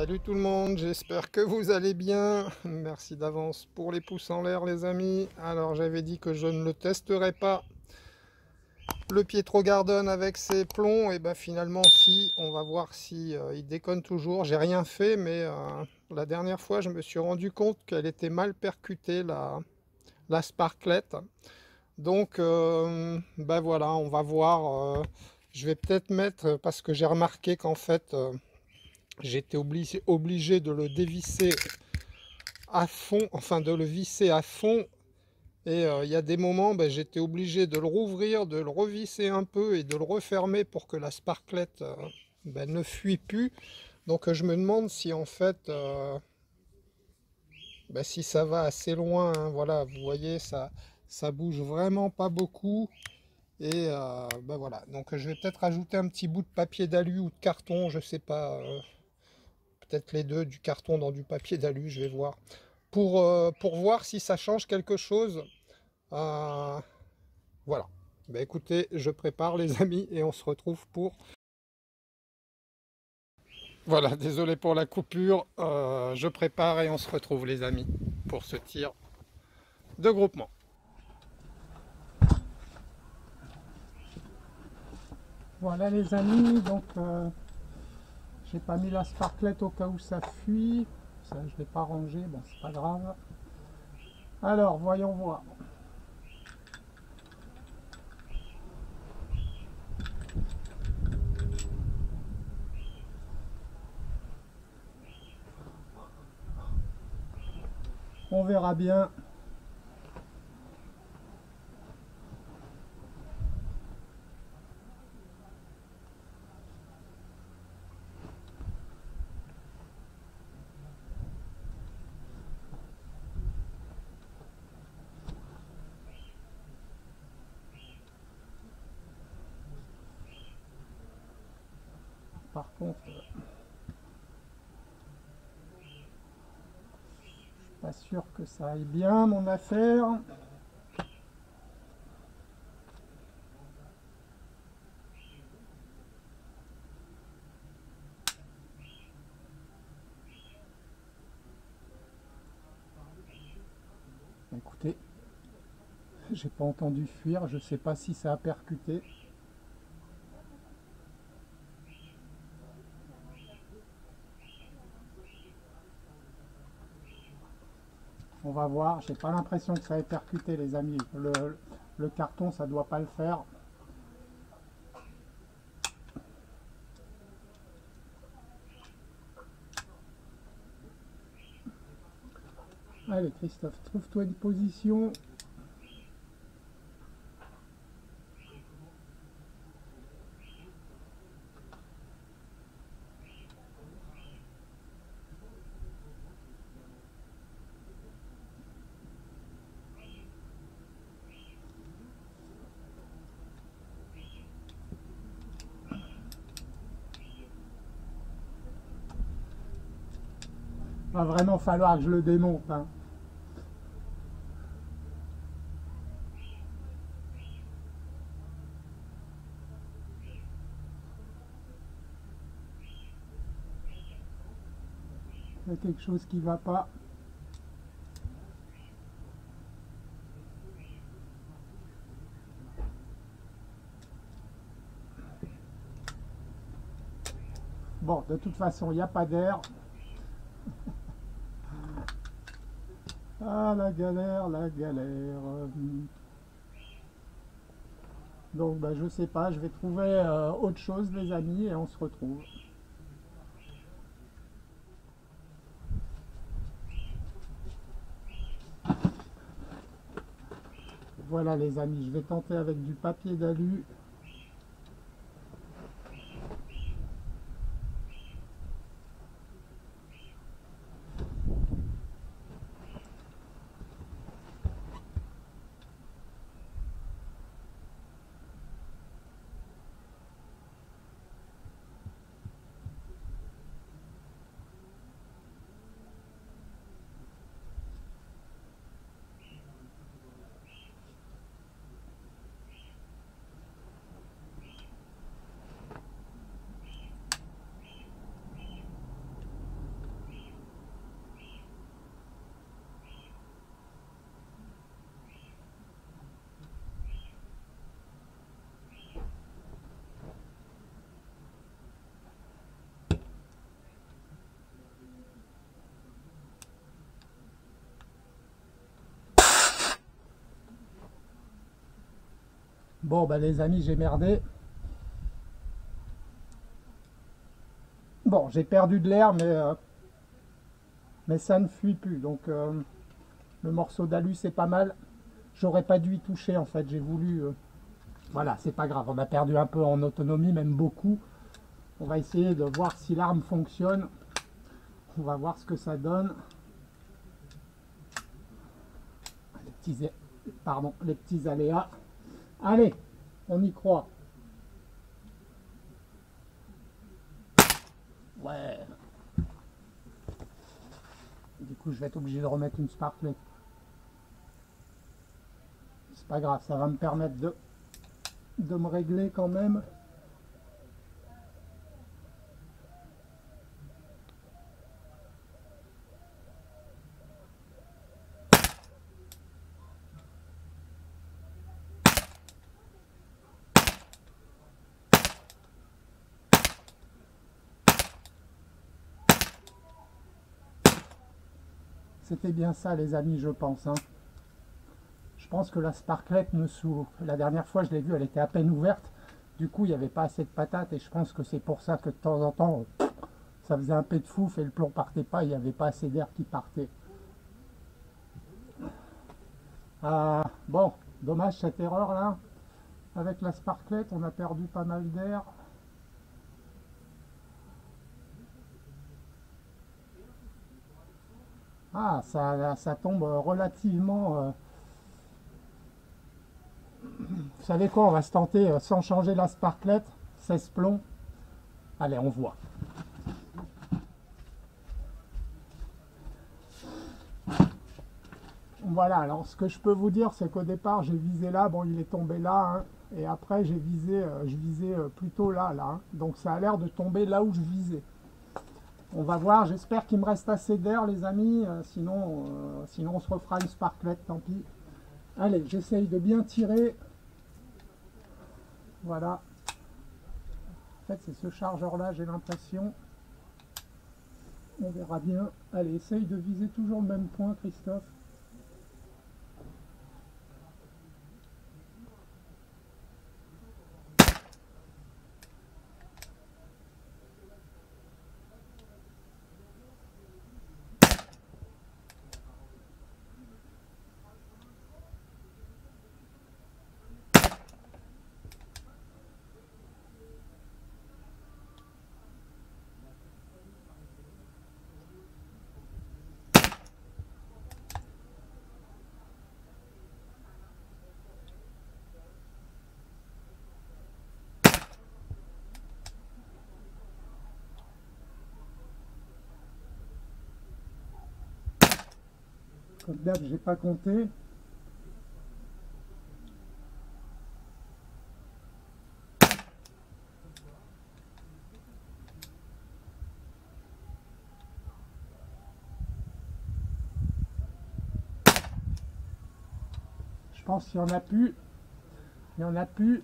Salut tout le monde, j'espère que vous allez bien. Merci d'avance pour les pouces en l'air les amis. Alors j'avais dit que je ne le testerai pas, le Pietro Garden avec ses plombs. Et ben finalement si, on va voir si il déconne toujours. J'ai rien fait mais la dernière fois je me suis rendu compte qu'elle était mal percutée la sparklette. Donc ben voilà, on va voir. Je vais peut-être mettre, parce que j'ai remarqué qu'en fait j'étais obligé de le dévisser à fond, enfin de le visser à fond. Et il y a des moments, ben, j'étais obligé de le rouvrir, de le revisser un peu et de le refermer pour que la sparklette ben, ne fuit plus. Donc je me demande si en fait, ben, si ça va assez loin, hein. Voilà, vous voyez, ça bouge vraiment pas beaucoup. Et ben voilà, donc je vais peut-être ajouter un petit bout de papier d'alu ou de carton, je sais pas, peut-être les deux, du carton dans du papier d'alu, je vais voir. Pour voir si ça change quelque chose. Euh, voilà. Bah écoutez, je prépare les amis et on se retrouve pour... Voilà, désolé pour la coupure. Je prépare et on se retrouve les amis pour ce tir de groupement. Voilà les amis, donc j'ai pas mis la sparklette au cas où ça fuit. Ça je l'ai pas rangé, bon c'est pas grave. Alors voyons voir. On verra bien. Par contre, pas sûr que ça aille bien mon affaire. Écoutez, j'ai pas entendu fuir, je sais pas si ça a percuté. On va voir, j'ai pas l'impression que ça ait percuté les amis. Le carton ça doit pas le faire. Allez Christophe, trouve-toi une position. Va vraiment falloir que je le démonte, hein. Il y a quelque chose qui va pas. Bon, de toute façon, il n'y a pas d'air. Ah, la galère, la galère. Donc, bah, je sais pas, je vais trouver autre chose, les amis, et on se retrouve. Voilà, les amis, je vais tenter avec du papier d'alu. Bon, bah les amis, j'ai merdé. Bon, j'ai perdu de l'air, mais ça ne fuit plus. Donc, le morceau d'alu, c'est pas mal. J'aurais pas dû y toucher, en fait. J'ai voulu... Voilà, c'est pas grave. On a perdu un peu en autonomie, même beaucoup. On va essayer de voir si l'arme fonctionne. On va voir ce que ça donne. Les petits aléas. Allez, on y croit. Ouais. Du coup, je vais être obligé de remettre une sparklet. C'est pas grave, ça va me permettre de me régler quand même. C'était bien ça, les amis, je pense. Hein. Je pense que la sparklet ne s'ouvre. La dernière fois, je l'ai vue, elle était à peine ouverte. Du coup, il n'y avait pas assez de patates et je pense que c'est pour ça que de temps en temps, ça faisait un peu de fouf et le plomb partait pas. Il n'y avait pas assez d'air qui partait. Bon, dommage cette erreur là. Avec la sparklet, on a perdu pas mal d'air. Ah, ça tombe relativement... Vous savez quoi, on va se tenter sans changer la sparklet, 16 plombs. Allez, on voit. Voilà, alors ce que je peux vous dire, c'est qu'au départ, j'ai visé là, bon, il est tombé là, hein, et après, je visais plutôt là, hein, donc ça a l'air de tomber là où je visais. On va voir, j'espère qu'il me reste assez d'air, les amis, sinon on se refera une sparklet, tant pis. Allez, j'essaye de bien tirer. Voilà. En fait, c'est ce chargeur-là, j'ai l'impression. On verra bien. Allez, essaye de viser toujours le même point, Christophe. Comme d'hab, j'ai pas compté. Je pense qu'il y en a plus. Il y en a plus.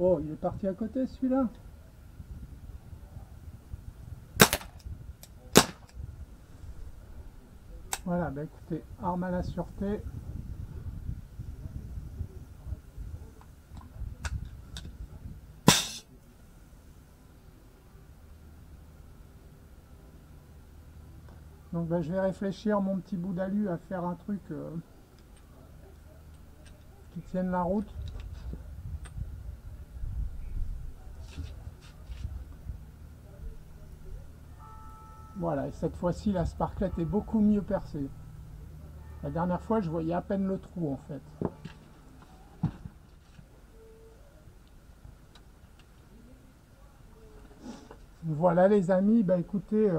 Oh, il est parti à côté celui-là. Voilà, bah écoutez, arme à la sûreté. Donc bah, je vais réfléchir mon petit bout d'alu à faire un truc qui tienne la route. Voilà, et cette fois-ci la sparklet est beaucoup mieux percée. La dernière fois je voyais à peine le trou en fait. Voilà les amis, bah écoutez,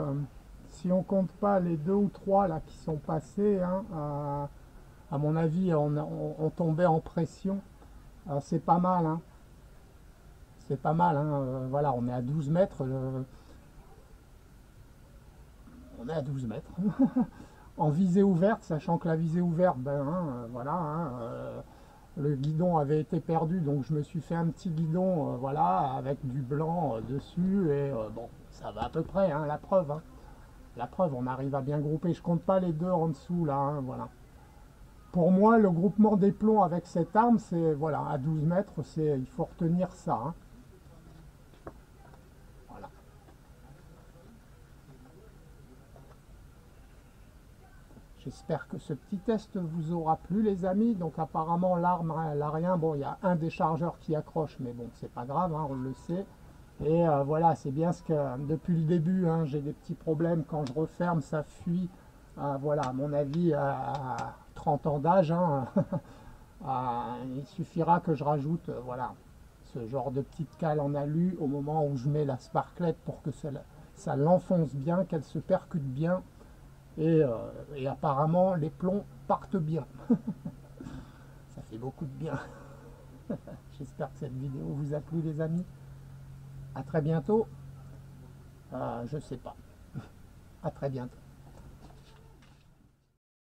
si on compte pas les 2 ou 3 là qui sont passés, hein, à mon avis on tombait en pression. C'est pas mal, hein. C'est pas mal, hein. Voilà, on est à 12 mètres. On est à 12 mètres. En visée ouverte, sachant que la visée ouverte, ben, hein, voilà, hein, le guidon avait été perdu, donc je me suis fait un petit guidon, voilà, avec du blanc dessus, et bon, ça va à peu près, hein, la preuve, hein. La preuve, on arrive à bien grouper. Je compte pas les deux en dessous, là, hein, voilà. Pour moi, le groupement des plombs avec cette arme, c'est, voilà, à 12 mètres, c'est, il faut retenir ça, hein. Voilà. J'espère que ce petit test vous aura plu les amis. Donc apparemment l'arme, elle a rien. Bon, il y a un déchargeur qui accroche, mais bon, c'est pas grave, hein, on le sait. Et voilà, c'est bien ce que depuis le début, hein, j'ai des petits problèmes. Quand je referme, ça fuit. Voilà, à mon avis, à 30 ans d'âge, hein, il suffira que je rajoute voilà, ce genre de petite cale en alu au moment où je mets la sparklette pour que ça l'enfonce bien, qu'elle se percute bien. Et apparemment, les plombs partent bien. Ça fait beaucoup de bien. J'espère que cette vidéo vous a plu, les amis. À très bientôt. Je sais pas. À très bientôt.